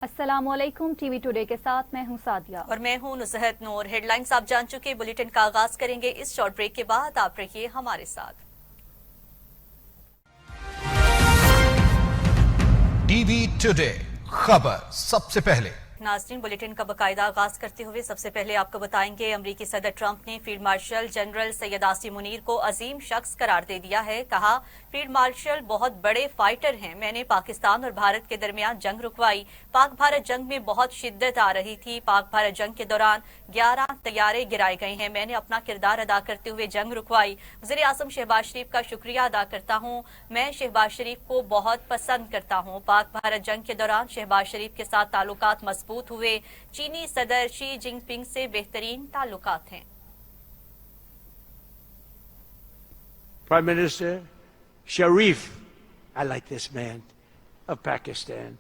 अस्सलामुअलैकुम। TV today के साथ मैं हूं सादिया और मैं हूं नुसहत नूर। हेडलाइंस आप जान चुके। बुलेटिन का आगाज करेंगे इस शॉर्ट ब्रेक के बाद। आप रहिए हमारे साथ। टीवी टुडे खबर सबसे पहले। नाज़रीन, बुलेटिन का बाकायदा आगाज करते हुए सबसे पहले आपको बताएंगे अमरीकी सदर ट्रंप ने field marshal general Syed Asim Munir को अजीम शख्स करार दे दिया है। कहा, फील्ड मार्शल बहुत बड़े फाइटर हैं। मैंने पाकिस्तान और भारत के दरमियान जंग रुकवाई। पाक भारत जंग में बहुत शिद्दत आ रही थी। पाक भारत जंग के दौरान 11 तैयारे गिराए गए हैं। मैंने अपना किरदार अदा करते हुए जंग रुकवाई। वज़ीर आज़म शहबाज शरीफ का शुक्रिया अदा करता हूँ। मैं शहबाज शरीफ को बहुत पसंद करता हूँ। पाक भारत जंग के दौरान शहबाज शरीफ के साथ ताल्लुकात मजबूत हुए। चीनी सदर शी जिनपिंग से बेहतरीन ताल्लुकात हैं। Prime Minister Sharif, I like this man, of Pakistan,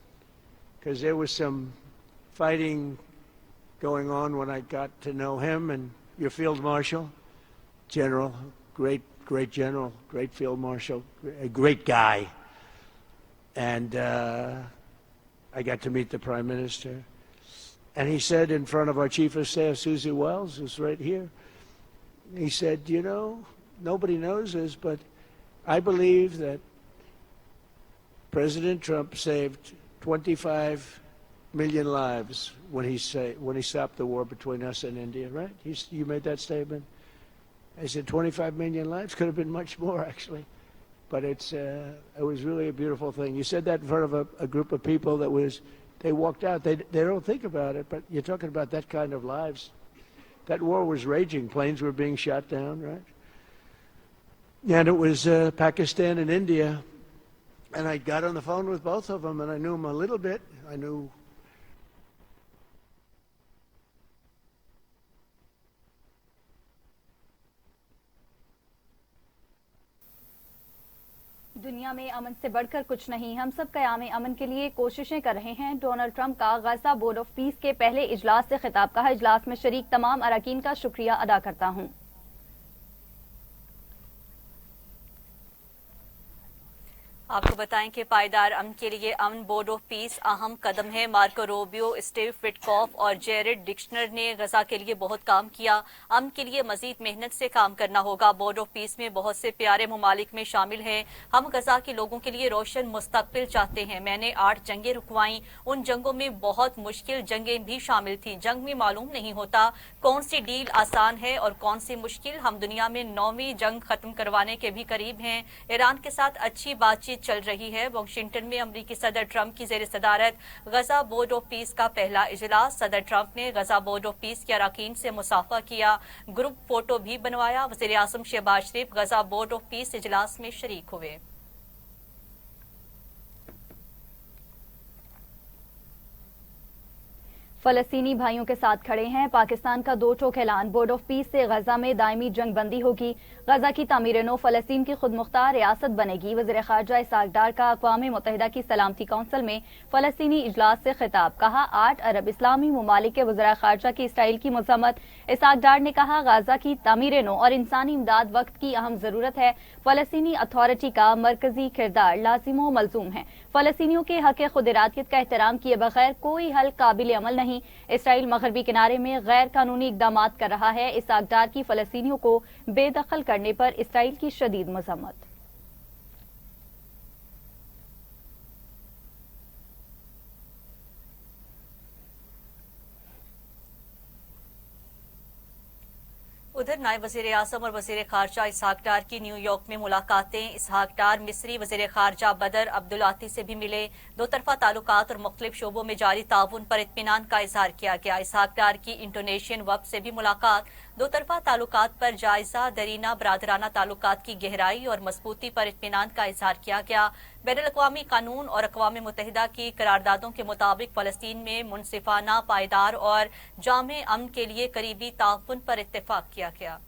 because there was some fighting going on when I got to know him, and your Field Marshal, General, great General, great Field Marshal, a great guy. And I got to meet the Prime Minister. And he said in front of our Chief of Staff, Susie Wells, who's right here, he said, you know, nobody knows this, but I believe that President Trump saved 25 million lives when he stopped the war between us and India, right? You made that statement. I said 25 million lives. Could have been much more, actually. But it was really a beautiful thing. You said that in front of a group of people they walked out. They don't think about it, but you're talking about that kind of lives. That war was raging. Planes were being shot down, right? And it was Pakistan and India. And I got on the phone with both of them, and I knew them a little bit. I knew. दुनिया में अमन से बढ़कर कुछ नहीं। हम सब क़याम अमन के लिए कोशिशें कर रहे हैं। डोनाल्ड ट्रंप का गजा बोर्ड ऑफ पीस के पहले इजलास से खिताब। कहा, इजलास में शरीक तमाम अरकान का शुक्रिया अदा करता हूं। आपको बताएं कि पायदार अमन के लिए अमन बोर्ड ऑफ पीस अहम कदम है। मार्को रूबियो, स्टीव विटकॉफ और जेरेड डिक्शनर ने गजा के लिए बहुत काम किया। अमन के लिए मजीद मेहनत से काम करना होगा। बोर्ड ऑफ पीस में बहुत से प्यारे ममालिक में शामिल हैं। हम गजा के लोगों के लिए रोशन मुस्तकबिल चाहते हैं। मैंने 8 जंगें रुकवाई। उन जंगों में बहुत मुश्किल जंगें भी शामिल थी। जंग में मालूम नहीं होता कौन सी डील आसान है और कौन सी मुश्किल। हम दुनिया में 9वीं जंग खत्म करवाने के भी करीब हैं। ईरान के साथ अच्छी बातचीत चल रही है। वाशिंगटन में अमरीकी सदर ट्रंप की जेर सदारत गजा बोर्ड ऑफ पीस का पहला इजलास। सदर ट्रंप ने गजा बोर्ड ऑफ पीस के अरकान से मुसाफा किया, ग्रुप फोटो भी बनवाया। वज़ीर आज़म शहबाज शरीफ गजा बोर्ड ऑफ पीस इजलास में शरीक हुए। फलस्तीनी भाइयों के साथ खड़े हैं। पाकिस्तान का 2 टोक ऐलान। बोर्ड ऑफ पीस से गजा में दायमी जंग बंदी होगी। गजा की तामीर नो फलस्तीन की खुद मुख्तार रियासत बनेगी। वज़ीर ख़ारजा इसहाक डार का अक़वाम मुत्तहिदा की सलामती कौंसिल में फलस्तीनी इजलास से खिताब। कहा, 8 अरब इस्लामी ममालिक के वज़ीर ख़ारजा की इसराइल की मज़म्मत। इसहाक डार ने कहा, गजा की तामीर नो और इंसानी इमदाद वक्त की अहम जरूरत है। फलस्तीनी अथॉरिटी का मरकजी किरदार लाजिम व मलजूम है। फलस्तीनियों के हक़ खुद इरादियत का एहतराम किए बगैर कोई हल काबिल अमल नहीं। इसराइल मगरबी किनारे में गैर कानूनी इकदाम कर रहा है। इसहाक डार की फलस्तीनियों को बेदखल करने पर इसराइल की शदीद मजम्मत। उधर नायब वज़ीर आज़म और वज़ीर ख़ारजा इसहाक डार की न्यूयॉर्क में मुलाकातें। इसहाक डार मिस्री वज़ीर ख़ारजा बदर अब्दुलाती से भी मिले। 2 तरफ़ा ताल्लुकात और मुख्तलिफ शोबों में जारी ताउन पर इत्मीनान का इजहार किया गया। इसहाक डार की इंडोनेशियन वफ़द से भी मुलाकात। 2 तरफ़ा ताल्लुकात पर जायजा। दरीना बरादराना ताल्लुकात की गहराई और मजबूती पर इत्मीनान का इजहार किया गया। बैनुल-अक़वामी कानून और अक़वाम मुत्तहिदा की करारदादों के मुताबिक फ़लस्तीन में मुनसिफाना, पायदार और जामे अमन के लिए करीबी ताउन पर इत्तेफाक किया गया।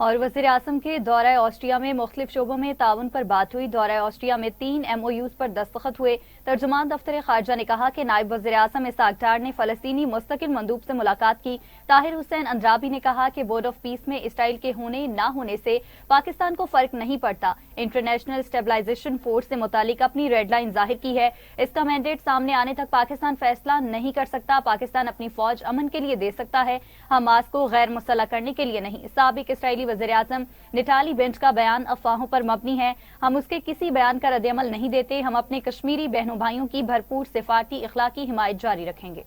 और वज़ीर आज़म के दौरा ऑस्ट्रिया में मुख्तलिफ शोबों में ताउन पर बात हुई। दौरा ऑस्ट्रिया में 3 MOUs पर दस्तखत हुए। तर्जुमान दफ्तर खारजा ने कहा कि नायब वज़ीर आज़म इसाक डार ने फलस्तीनी मुस्तकिल मंदूब से मुलाकात की। ताहिर हुसैन अंद्राबी ने कहा कि बोर्ड ऑफ पीस में इसराइल के होने ना होने से पाकिस्तान को फर्क नहीं पड़ता। इंटरनेशनल स्टेबलाइजेशन फोर्स से मुतालिक अपनी रेड लाइन जाहिर की है। इसका मैंडेट सामने आने तक पाकिस्तान फैसला नहीं कर सकता। पाकिस्तान अपनी फौज अमन के लिए दे सकता है, हमास को गैर मुसल्लह करने के लिए नहीं। साबिक इसराइली वज़ीर आज़म निटाली बेंच का बयान अफवाहों पर मबनी है। हम उसके किसी बयान का रद्द-ए-अमल नहीं देते। हम अपने कश्मीरी बहनों भाइयों की भरपूर सिफारती इखलाकी हिमायत जारी रखेंगे।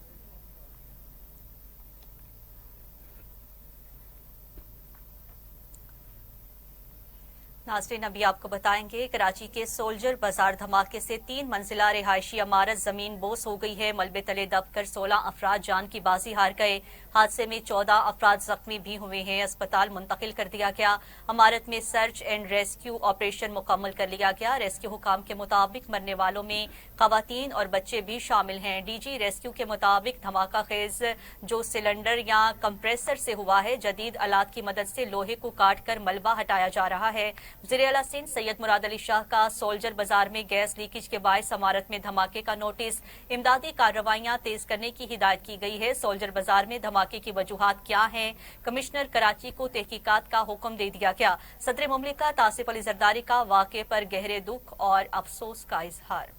नाज़रीन, अभी आपको बताएंगे कराची के सोल्जर बाजार धमाके से 3 मंजिला रिहायशी इमारत जमीन बोस हो गई है। मलबे तले दबकर 16 अफराद जान की बाजी हार गए। हादसे में 14 अफराद जख्मी भी हुए हैं। अस्पताल मुंतकिल कर दिया गया। इमारत में सर्च एंड रेस्क्यू ऑपरेशन मुकम्मल कर लिया गया। रेस्क्यू हुकाम के मुताबिक मरने वालों में खवातीन और बच्चे भी शामिल हैं। DG रेस्क्यू के मुताबिक धमाका खेज जो सिलेंडर या कंप्रेसर से हुआ है, जदीद आलात की मदद से लोहे को काट कर मलबा हटाया जा रहा है। वज़ीर-ए-आला सिंध सैयद मुराद अली शाह का सोल्जर बाजार में गैस लीकेज के बायस इमारत में धमाके का नोटिस, इमदादी कार्रवाइयां तेज करने की हिदायत की गई है। सोल्जर बाजार में धमाके की वजूहात क्या हैं, कमिश्नर कराची को तहकीकात का हुक्म दे दिया गया। सदर मुमलिकत आसिफ अली जरदारी का वाक़े पर गहरे दुख और अफसोस का इजहार।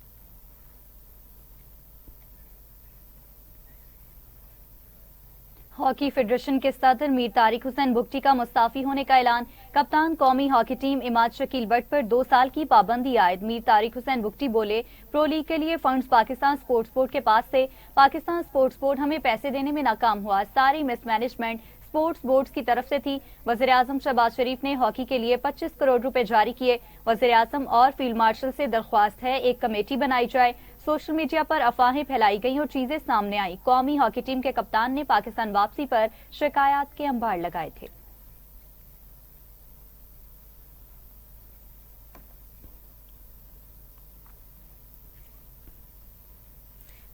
हॉकी फेडरेशन के सदर मीर तारिक हुसैन बुगटी का मुस्ताफी होने का ऐलान। कप्तान कौमी hockey team Imad Shakeel but पर 2 साल की पाबंदी आयद। मीर तारिक हुसैन बुगटी बोले, प्रो लीग के लिए फंड्स पाकिस्तान स्पोर्ट्स बोर्ड के पास से। पाकिस्तान स्पोर्ट्स बोर्ड हमें पैसे देने में नाकाम हुआ। सारी मिसमैनेजमेंट स्पोर्ट्स बोर्ड की तरफ से थी। वज़ीर आज़म शहबाज शरीफ ने हॉकी के लिए 25 करोड़ रुपए जारी किए। वज़ीर आज़म और फील्ड मार्शल से दरख्वास्त है एक कमेटी बनाई जाए। सोशल मीडिया पर अफवाहें फैलाई गई और चीजें सामने आई। कौमी हॉकी टीम के कप्तान ने पाकिस्तान वापसी पर शिकायत के अंबार लगाए थे।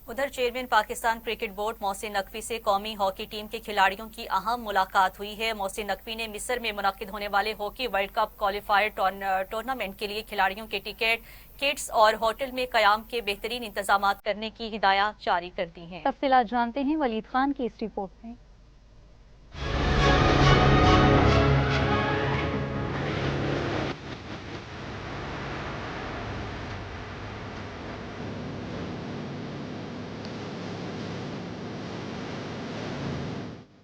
उधर chairman Pakistan cricket board Mohsin Naqvi से कौमी हॉकी टीम के खिलाड़ियों की अहम मुलाकात हुई है। मोहसिन नकवी ने मिस्र में मुनक्किद होने वाले hockey world cup qualifier tournament के लिए खिलाड़ियों के टिकट, किट्स और होटल में कयाम के बेहतरीन इंतजाम करने की हिदायत जारी कर दी हैं। तफसीलात जानते हैं वलीद खान की इस रिपोर्ट में।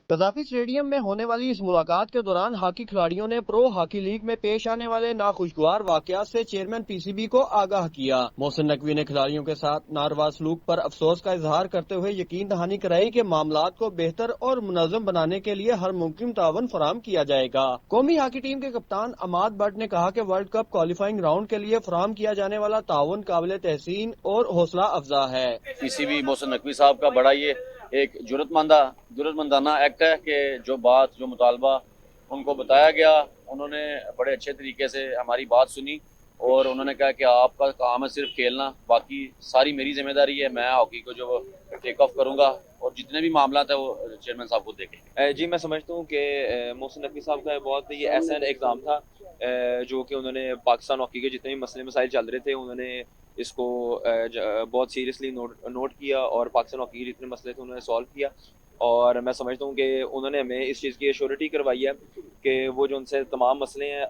कज़ाफी स्टेडियम में होने वाली इस मुलाकात के दौरान हॉकी खिलाड़ियों ने प्रो हॉकी लीग में पेश आने वाले नाखुशगवार वाकयात से चेयरमैन PCB को आगाह किया। मोहसिन नकवी ने खिलाड़ियों के साथ नारवा सलूक पर अफसोस का इजहार करते हुए यकीन दहानी कराई कि मामलात को बेहतर और मुनज़्ज़म बनाने के लिए हर मुमकिन तावन फराहम किया जाएगा। कौमी हॉकी टीम के कप्तान अमाद बट ने कहा कि वर्ल्ड कप क्वालिफाइंग राउंड के लिए फराहम किया जाने वाला तावन काबिल तहसीन और हौसला अफजा है। PCB मोहसिन नकवी साहब का बड़ा ये एक जुर्रतमंदाना एक्ट है कि जो मुतालबा उनको बताया गया, उन्होंने बड़े अच्छे तरीके से हमारी बात सुनी और उन्होंने कहा कि आपका काम है सिर्फ खेलना, बाकी सारी मेरी जिम्मेदारी है। मैं हॉकी को जो टेक ऑफ करूंगा और जितने भी मामला है वो चेयरमैन साहब को देखेंगे। जी, मैं समझता हूँ कि मोहसिन नकवी साहब का बहुत ये ऐसा एग्ज़ाम था जो कि उन्होंने पाकिस्तान हॉकी के जितने भी मसले मसाइल चल रहे थे, उन्होंने इसको बहुत सीरियसली नोट किया और पाकिस्तान हॉकी के जितने मसले थे उन्होंने सॉल्व किया। और मैं समझता हूँ कि उन्होंने हमें इस चीज़ की एश्योरिटी करवाई है कि वो जो उनसे तमाम मसले हैं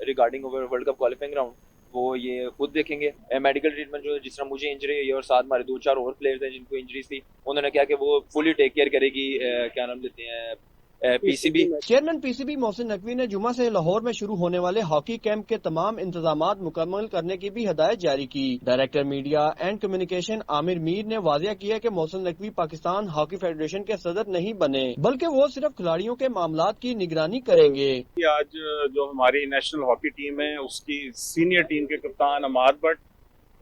regarding world cup qualifying round, वो ये खुद देखेंगे। मेडिकल ट्रीटमेंट जो जिस तरह मुझे इंजरी हुई और साथ हमारे 2-4 और प्लेयर्स हैं जिनको इंजरीज थी, उन्होंने कहा कि वो फुली टेक केयर करेगी क्या नाम लेते हैं PCB। Chairman PCB Mohsin Naqvi ने जुमा से लाहौर में शुरू होने वाले हॉकी कैंप के तमाम इंतजामात मुकम्मल करने की भी हिदायत जारी की। Director media and communication Aamir Mir ने वाजिया किया कि मोहसिन नकवी पाकिस्तान हॉकी फेडरेशन के सदर नहीं बने, बल्कि वो सिर्फ खिलाड़ियों के मामलात की निगरानी करेंगे। आज जो हमारी नेशनल हॉकी टीम है उसकी सीनियर टीम के कप्तान अमाद बट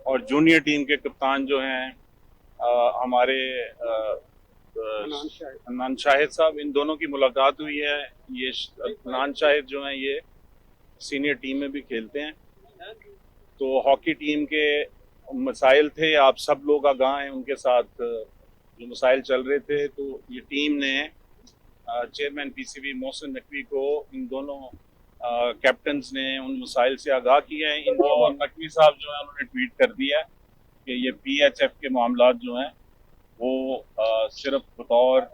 और जूनियर टीम के कप्तान जो हैं हमारे अदनान शाहिद साहब, इन दोनों की मुलाकात हुई है। ये अदनान शाहिद जो हैं ये सीनियर टीम में भी खेलते हैं, तो हॉकी टीम के मसाइल थे, आप सब लोग आगाह हैं उनके साथ जो मसाइल चल रहे थे। तो ये टीम ने चेयरमैन PCB मोहसिन नकवी को इन दोनों कैप्टन्स ने उन मसाइल से आगाह किया है इनको। और नकवी साहब जो है उन्होंने ट्वीट कर दिया है कि ये PHF के मामलात जो हैं वो सिर्फ बतौर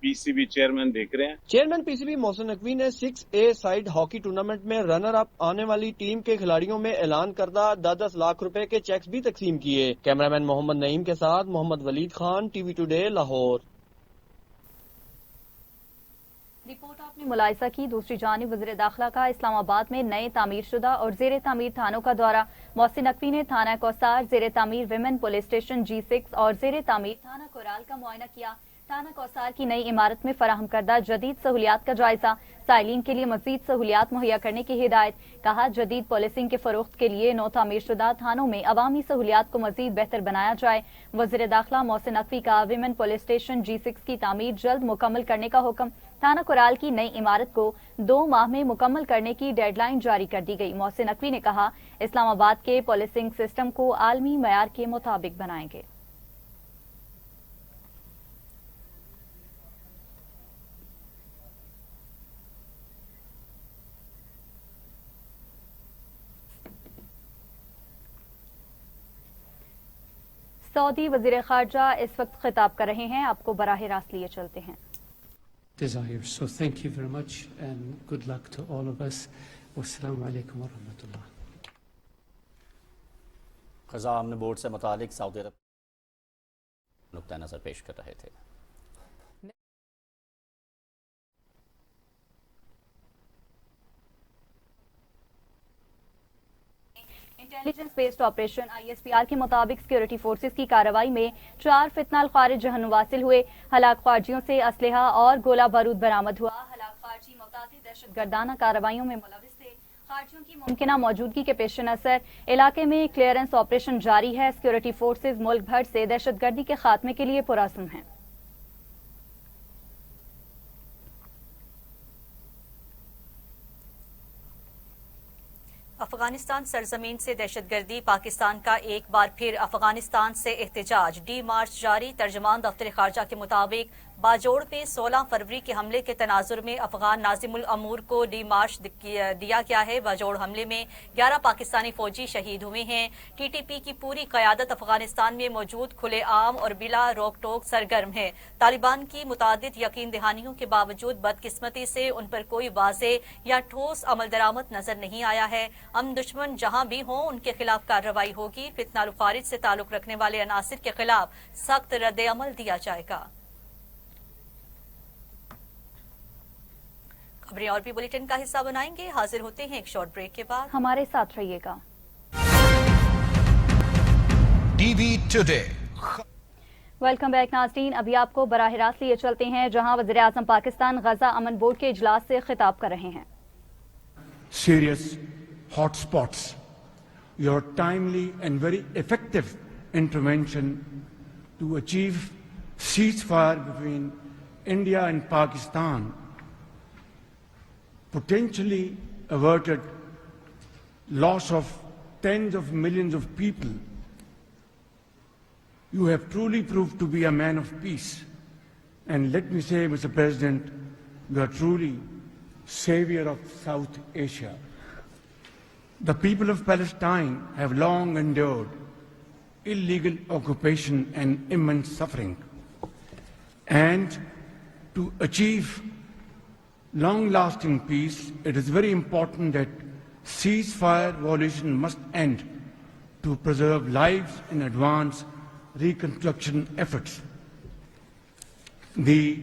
PCB चेयरमैन देख रहे हैं। चेयरमैन PCB मोहसिन नकवी ने 6A साइड हॉकी टूर्नामेंट में रनर अप आने वाली टीम के खिलाड़ियों में ऐलान करदा 10-10 लाख रुपए के चेक्स भी तकसीम किए। कैमरामैन मोहम्मद नईम के साथ Mohammad Waleed Khan, TV today, Lahore. Report आपने मुलायजा की। दूसरी जानिब वज़ीर दाखिला का इस्लामाबाद में नए तामीर शुदा और जेर तामीर थानों का दौरा। मोहसिन नकवी ने थाना कौसार, जेर तामीर विमेन पुलिस स्टेशन G6 और जेर तामीर थाना कोराल का मुआयना किया। थाना कौसार की नई इमारत में फराहम करदा जदीद सहूलियात का जायजा। साइलिन के लिए मजीद सहूलियात मुहैया करने की हिदायत। कहा जदीद पॉलिसिंग के फरोख्त के लिए नौ तामीर शुदा थानों में अवामी सहूलियात को मजीद बेहतर बनाया जाए। वज़ीर दाखिला मोहसिन नकवी का विमेन पुलिस स्टेशन G6 की तामीर जल्द मुकम्मल करने का हुक्म। थाना कोराल की नई इमारत को 2 माह में मुकम्मल करने की डेडलाइन जारी कर दी गई। मोहसिन नकवी ने कहा इस्लामाबाद के पॉलिसिंग सिस्टम को आलमी मयार के मुताबिक बनाएंगे। सऊदी वजीर खारजा इस वक्त खिताब कर रहे हैं, आपको बराह रास्त लिए चलते हैं। Desires. So thank you very much and good luck to all of us. Wassalamu alaikum wa rahmatullah. ख़ज़ा Aman board से मुतालिक सऊदी अरब नुक्ता नज़र पेश कर रहे थे। इंटेलिजेंस बेस्ड ऑपरेशन ISPR के मुताबिक सिक्योरिटी फोर्सेस की कार्रवाई में 4 फितनाल खारिज जहन्नुम वासिल हुए। हलाक खारजियों से असलहा और गोला बारूद बरामद हुआ। हलाक खारजी मुतादी दहशतगर्दाना कार्रवाइयों में मुलविस थे। खारजियों की मुमकिना मौजूदगी के पेश नज़र इलाके में क्लियरेंस ऑपरेशन जारी है। सिक्योरिटी फोर्सेस मुल्क भर से दहशतगर्दी के खात्मे के लिए पुरअज़्म हैं। अफगानिस्तान सरजमीन से दहशतगर्दी, पाकिस्तान का एक बार फिर अफगानिस्तान से एहतजाज, डी मार्च जारी। तर्जमान दफ्तर खारजा के मुताबिक बाजोड़ में 16 फरवरी के हमले के तनाजुर में अफगान नाजिमुल अमूर को डी मार्च दिया गया है। बाजोड़ हमले में 11 पाकिस्तानी फौजी शहीद हुए हैं। TTP की पूरी क़यादत अफगानिस्तान में मौजूद खुले आम और बिला रोक टोक सरगर्म है। तालिबान की मुतादिद यकीन दहानियों के बावजूद बदकिस्मती से उन पर कोई वाज़े या ठोस अमल दरामद नजर नहीं आया है। हम दुश्मन जहां भी हों उनके खिलाफ कार्रवाई होगी। फितना खारिज से ताल्लुक रखने वाले अनासिर के खिलाफ सख्त रद्द अमल दिया जाएगा। खबरें और भी बुलेटिन का हिस्सा बनाएंगे। हाजिर होते हैं एक शॉर्ट ब्रेक के बाद, हमारे साथ रहिएगा। TV today. वेलकम बैक नाज़रीन। अभी आपको बराह रास्त लिए चलते हैं जहां वज़ीर आज़म पाकिस्तान गजा अमन बोर्ड के इजलास से खिताब कर रहे हैं। Serious hotspots, your timely and very effective intervention to achieve ceasefire between India and Pakistan potentially averted loss of tens of millions of people. You have truly proved to be a man of peace. And let me say, Mr. President, you are truly savior of South Asia. The people of Palestine have long endured illegal occupation and immense suffering. And to achieve long-lasting peace, it is very important that ceasefire violation must end to preserve lives and advance reconstruction efforts. The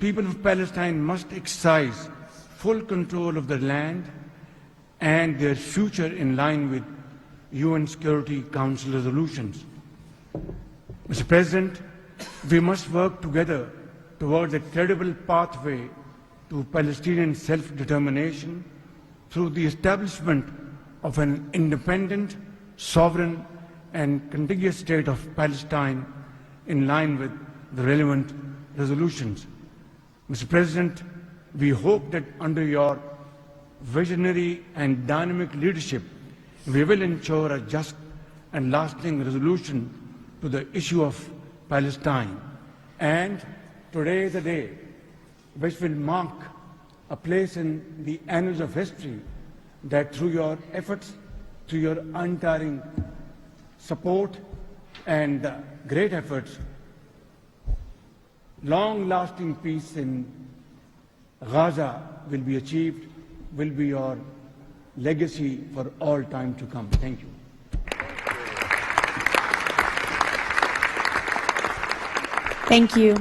people of Palestine must exercise full control of their land and their future in line with UN Security Council resolutions. Mr. President, we must work together towards a credible pathway to Palestinian self-determination through the establishment of an independent, sovereign and contiguous state of Palestine in line with the relevant resolutions. Mr. President, we hope that under your visionary and dynamic leadership, we will ensure a just and lasting resolution to the issue of Palestine. And today is a day which will mark a place in the annals of history that through your efforts, through your untiring support and great efforts, long-lasting peace in Gaza will be achieved, will be your legacy for all time to come. Thank you. Thank you.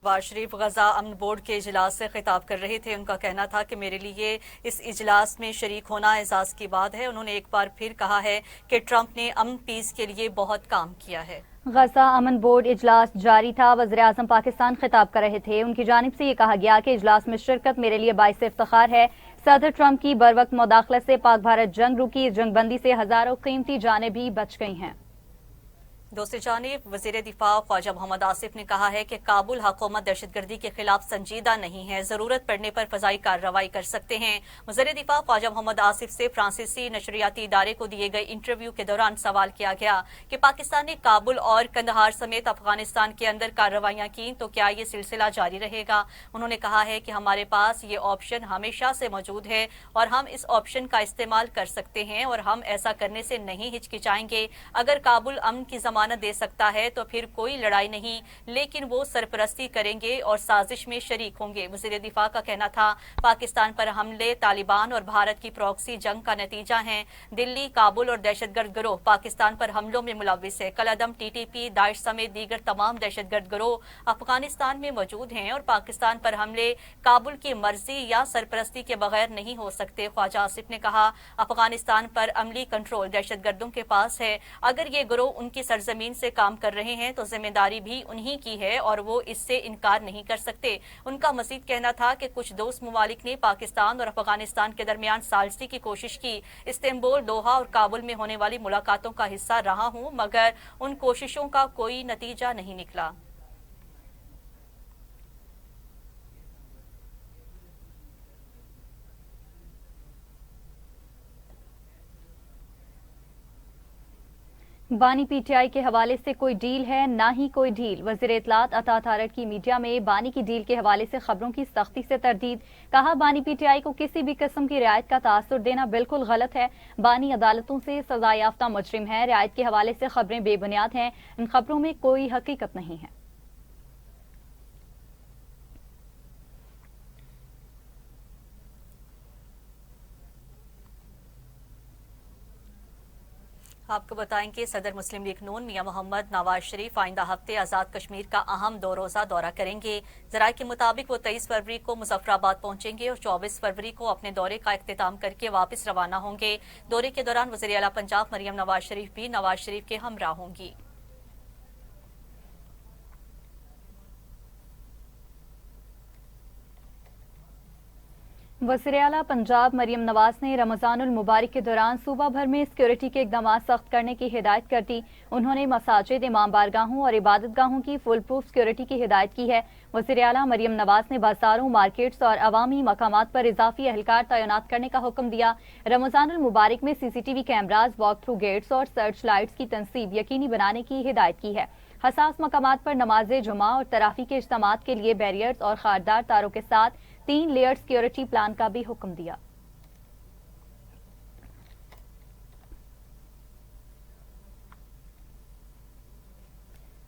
Nawaz Sharif Gaza अमन board के इजलास से खिताब कर रहे थे। उनका कहना था कि मेरे लिए इस इजलास में शरीक होना एजाज की बात है। उन्होंने एक बार फिर कहा है कि ट्रंप ने अमन पीस के लिए बहुत काम किया है। गजा अमन बोर्ड इजलास जारी था। वज़ीर आज़म पाकिस्तान खिताब कर रहे थे। उनकी जानिब से ये कहा गया कि इजलास में शिरकत मेरे लिए बाइस इफ्तिखार है। सदर ट्रंप की बरवक्त मुदाखलत से पाक भारत जंग रुकी। जंगबंदी से हजारों कीमती जानें भी बच गई हैं। दूसरी जानिब वजीर दिफा ख्वाजा मोहम्मद आसिफ ने कहा है कि काबुल हुकूमत दहशतगर्दी के खिलाफ संजीदा नहीं है, जरूरत पड़ने पर फजाई कार्रवाई कर सकते हैं। वजीर दिफा ख्वाजा मोहम्मद आसिफ से फ्रांसीसी नशरियाती इदारे को दिए गए इंटरव्यू के दौरान सवाल किया गया कि पाकिस्तान ने काबुल और कंदहार समेत अफगानिस्तान के अंदर कार्रवाइयां की तो क्या ये सिलसिला जारी रहेगा। उन्होंने कहा है कि हमारे पास ये ऑप्शन हमेशा से मौजूद है और हम इस ऑप्शन का इस्तेमाल कर सकते हैं और हम ऐसा करने से नहीं हिचकिचाएंगे। अगर काबुल अमन की जमानत दे सकता है तो फिर कोई लड़ाई नहीं, लेकिन वो सरपरस्ती करेंगे और साजिश में शरीक होंगे। वज़ीर दिफा का कहना था पाकिस्तान पर हमले तालिबान और भारत की प्रॉक्सी जंग का नतीजा है। दिल्ली, काबुल और दहशतगर्द गिरोह पाकिस्तान पर हमलों में मुलविस है। कलअदम, टीटीपी, दाइश समेत दीगर तमाम दहशतगर्द गिरोह अफगानिस्तान में मौजूद हैं और पाकिस्तान पर हमले काबुल की मर्जी या सरपरस्ती के बगैर नहीं हो सकते। ख्वाजा आसिफ ने कहा अफगानिस्तान पर अमली कंट्रोल दहशतगर्दों के पास है। अगर ये गिरोह उनकी सरजमीन से काम कर रहे हैं तो जिम्मेदारी भी उन्हीं की है और वो इससे इनकार नहीं कर सकते। उनका मजीद कहना था कि कुछ दोस्त ममालिक ने पाकिस्तान और अफगानिस्तान के दरमियान सालसी की कोशिश की। इस्तांबुल, दोहा और काबुल में होने वाली मुलाकातों का हिस्सा रहा हूं, मगर उन कोशिशों का कोई नतीजा नहीं निकला। बानी पीटीआई के हवाले से कोई डील है, ना ही कोई डील। वज़ीर इत्तलात अता तारड़ की मीडिया में बानी की डील के हवाले से खबरों की सख्ती से तरदीद। कहा बानी पीटीआई को किसी भी किस्म की रियायत का तासुर देना बिल्कुल गलत है। बानी अदालतों से सजा याफ्ता मुजरिम है। रियायत के हवाले से खबरें बेबुनियाद हैं। इन खबरों में कोई हकीकत नहीं है। आपको बताएंगे सदर मुस्लिम लीग नून मियां मोहम्मद नवाज शरीफ आइंदा हफ्ते आजाद कश्मीर का अहम 2 रोजा दौरा करेंगे। जराये के मुताबिक वो 23 फरवरी को मुजफ्फराबाद पहुंचेंगे और 24 फरवरी को अपने दौरे का इख्तिताम करके वापस रवाना होंगे। दौरे के दौरान वज़ीर आला पंजाब मरियम नवाज शरीफ भी नवाज शरीफ के हमरा होंगी। वज़ीर आला पंजाब मरियम नवाज ने रमजानुल मुबारक के दौरान सूबा भर में सिक्योरिटी के इक़दाम सख्त करने की हिदायत कर दी। उन्होंने मसाजिद, इमाम बारगाहों और इबादत गाहों की फुल प्रूफ सिक्योरिटी की हिदायत की है। वज़ीर आला मरियम नवाज ने बाजारों, मार्केट्स और अवामी मकामात पर इजाफी एहलकार तैनात करने का हुक्म दिया। रमजानुल मुबारक में CCTV cameras, walk through gates और सर्च लाइट्स की तनसीब यकीनी बनाने की हिदायत की है। हसास मकामात पर नमाज जुमा और तराफी के इज्तिमात के लिए बैरियर्स और खारदार तारों के साथ 3 लेयर सिक्योरिटी प्लान का भी हुक्म दिया।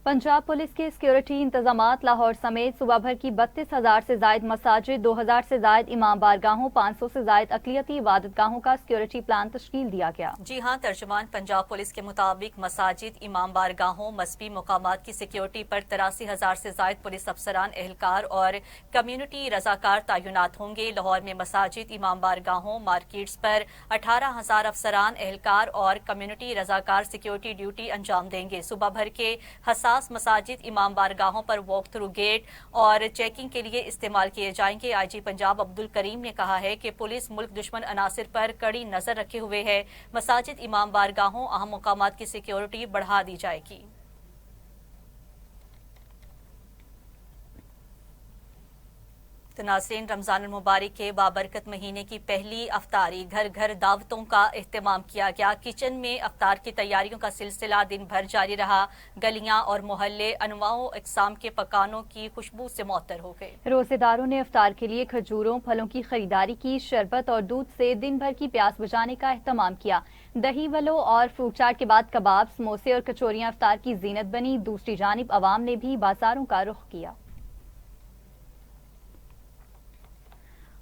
पंजाब पुलिस के सिक्योरिटी इंतजामात लाहौर समेत सूबा भर की 32,000 से जायद मसाजिद, 2,000 से जायद इमाम बारगाहों, 500 से जायद अकलियती इबादत गाहों का सिक्योरिटी प्लान तश्कील दिया गया। जी हाँ, तर्जुमान पंजाब पुलिस के मुताबिक मसाजिद, इमाम बारगाहों, मजहबी मुकामात की सिक्योरिटी पर 83,000 से जायद पुलिस अफसरान, एहलकार और कम्युनिटी रजाकार तैनात होंगे। लाहौर में मसाजिद, इमाम बारगाहों, मार्केट्स पर 18,000 अफसरान, एहलकार और कम्युनिटी रजाकार सिक्योरिटी ड्यूटी अंजाम देंगे। सूबा भर के हसास मसाजिद, इमाम बारगाहों पर वॉक थ्रू गेट और चेकिंग के लिए इस्तेमाल किए जाएंगे। IG पंजाब अब्दुल करीम ने कहा है कि पुलिस मुल्क दुश्मन अनासिर पर कड़ी नजर रखे हुए है। मसाजिद, इमाम बारगाहों, अहम मुकामात की सिक्योरिटी बढ़ा दी जाएगी। तो नाज़रीन, रमज़ान मुबारक के बाबरकत महीने की पहली अफ्तारी घर घर दावतों का एहतमाम किया गया। किचन में अफ्तार की तैयारियों का सिलसिला दिन भर जारी रहा। गलियां और मोहल्ले अनवाओ इकसाम के पकानों की खुशबू से मुअत्तर हो गए। रोजेदारों ने अफ्तार के लिए खजूरों, फलों की खरीदारी की। शरबत और दूध से दिन भर की प्यास बुझाने का एहतमाम किया। दही वलों और फ्रूट चाट के बाद कबाब, समोसे और कचौरियां अफ्तार की जीनत बनी। दूसरी जानिब अवाम ने भी बाजारों का रुख किया।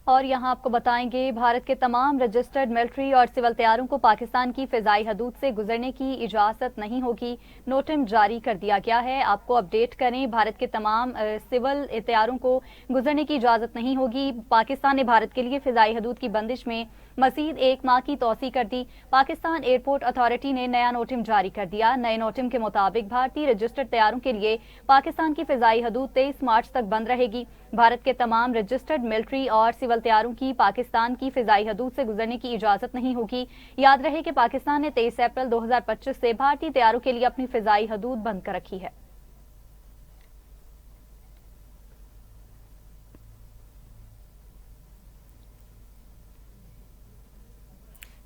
और यहाँ आपको बताएंगे, भारत के तमाम रजिस्टर्ड मिलिट्री और सिविल तैयारों को पाकिस्तान की फिजाई हदूद से गुजरने की इजाजत नहीं होगी। नोटिस जारी कर दिया गया है। आपको अपडेट करें, भारत के तमाम सिविल तैयारों को गुजरने की इजाजत नहीं होगी। पाकिस्तान ने भारत के लिए फिजाई हदूद की बंदिश में मजीद 1 माह की तौसी कर दी। पाकिस्तान एयरपोर्ट अथॉरिटी ने नया नोटिम जारी कर दिया। नए नोटिम के मुताबिक भारतीय रजिस्टर्ड तैयारों के लिए पाकिस्तान की फिजाई हदूद 23 मार्च तक बंद रहेगी। भारत के तमाम रजिस्टर्ड मिलिट्री और सिविल तैयारों की पाकिस्तान की फिजाई हदूद से गुजरने की इजाजत नहीं होगी। याद रहे कि पाकिस्तान ने 23 अप्रैल 2025 से भारतीय तैयारों के लिए अपनी फिजाई हदूद बंद कर रखी है।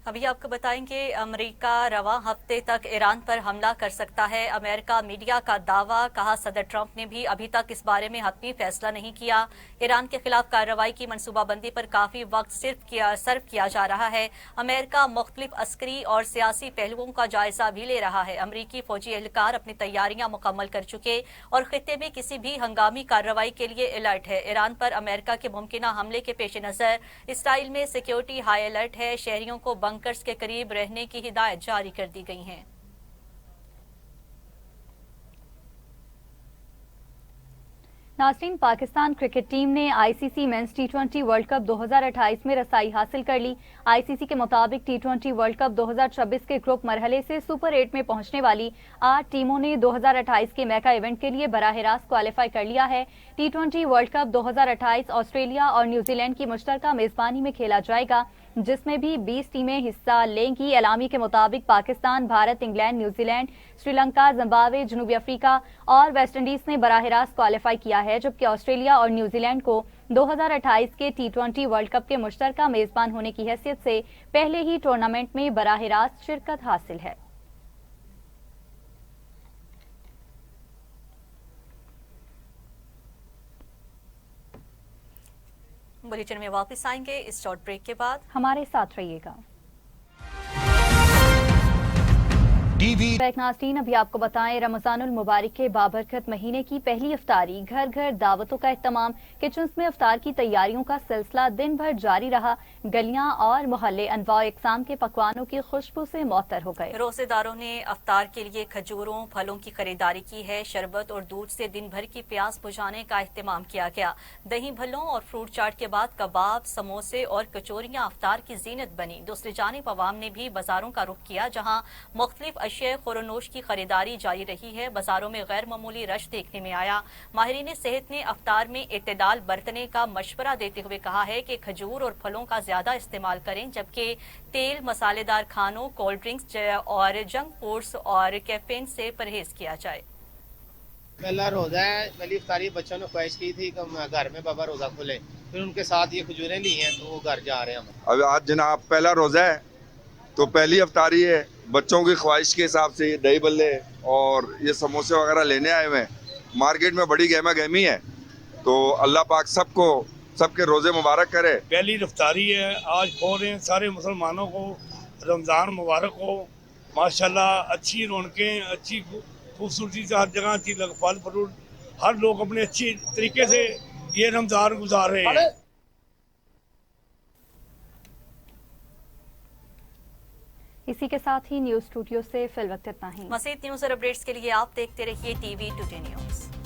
अभी आपको बताएंगे, अमेरिका रवा हफ्ते तक ईरान पर हमला कर सकता है। अमेरिका मीडिया का दावा, कहा सदर ट्रंप ने भी अभी तक इस बारे में हतमी फैसला नहीं किया। ईरान के खिलाफ कार्रवाई की मनसूबाबंदी पर काफी वक्त सर्व किया जा रहा है। अमेरिका मुख्तलिफ अस्करी और सियासी पहलुओं का जायजा भी ले रहा है। अमरीकी फौजी एहलकार अपनी तैयारियां मुकम्मल कर चुके और खित्ते में किसी भी हंगामी कार्रवाई के लिए अलर्ट है। ईरान पर अमेरिका के मुमकिना हमले के पेश नजर इसराइल में सिक्योरिटी हाई अलर्ट है। शहरियों को बंकर्स के करीब रहने की हिदायत जारी कर दी गई है। नाज़रीन, पाकिस्तान क्रिकेट टीम ने आईसीसी मेंस टी20 वर्ल्ड कप 2028 में रसाई हासिल कर ली। आईसीसी के मुताबिक टी20 वर्ल्ड कप 2026 के ग्रुप मरहले से सुपर 8 में पहुंचने वाली 8 टीमों ने 2028 के मैका इवेंट के लिए बराह रास्त क्वालिफाई कर लिया है। टी20 वर्ल्ड कप 2028 ऑस्ट्रेलिया और न्यूजीलैंड की मुश्तरका मेजबानी में खेला जाएगा, जिसमें भी 20 टीमें हिस्सा लेंगी। एलामी के मुताबिक Pakistan, Bharat, England, New Zealand, Sri Lanka, Zimbabwe, जनूबी अफ्रीका और वेस्टइंडीज ने बराह रास्त क्वालिफाई किया है, जबकि ऑस्ट्रेलिया और न्यूजीलैंड को 2028 के टी20 वर्ल्ड कप के मुश्तरका मेजबान होने की हैसियत से पहले ही टूर्नामेंट में बराह रास्त शिरकत हासिल है। बुलेटिन में वापस आएंगे इस शॉर्ट ब्रेक के बाद। हमारे साथ रहिएगा। नाज़रीन, अभी आपको बताएं, रमजानुल मुबारक के बाबरकत महीने की पहली अफ्तारी, घर घर दावतों का एहतमाम, किचन्स में अफ्तार की तैयारियों का सिलसिला दिन भर जारी रहा। गलियां और मोहल्ले अनवाओ इकसाम के पकवानों की खुशबू से मुअत्तर हो गए। रोजेदारों ने अफ्तार के लिए खजूरों, फलों की खरीदारी की है। शरबत और दूध से दिन भर की प्यास बुझाने का एहतमाम किया गया। दही भल्लों और फ्रूट चाट के बाद कबाब, समोसे और कचौरियां अफ्तार की जीनत बनी। दूसरी जानिब अवाम ने भी बाजारों का रुख किया, जहाँ मुख्तलिफ अशिया खुरनोश की खरीदारी जारी रही है। बाजारों में गैर मामूली रश देखने में आया। माहिरीन सेहत ने अफ्तार में इत्तेदाल बरतने का मशवरा देते हुए कहा है कि खजूर और फलों का ज्यादा इस्तेमाल करें, जबकि तेल, मसालेदार खानों, कोल्ड ड्रिंक्स और जंक फूड्स और कैफीन से परहेज किया जाए। पहला रोजा है, पहली इफ्तारी बच्चों ने ख्वाहिश की थी कि घर में बाबा रोजा खोले, फिर उनके साथ ये खजूरें ली हैं तो वो घर जा रहे हैं हम। अब आज जनाब पहला रोजा है तो पहली इफ्तारी है, बच्चों की ख्वाहिश के हिसाब से दही बल्ले और ये समोसे वगैरह लेने आए हुए हैं। मार्केट में बड़ी गहमा गहमी है, तो अल्लाह पाक सबको सबके रोजे मुबारक करे। पहली इफ्तारी है, आज खोल रहे हैं सारे मुसलमानों को रमज़ान मुबारक हो। माशाल्लाह अच्छी रौनकें, अच्छी खूबसूरती से हर जगह अच्छी फल फ्रूट, हर लोग अपने अच्छी तरीके से ये रमज़ान गुजार रहे हैं। इसी के साथ ही न्यूज स्टूडियो से फिल वक्त इतना ही। मज़ीद न्यूज और अपडेट्स के लिए आप देखते रहिए टीवी टुडे न्यूज।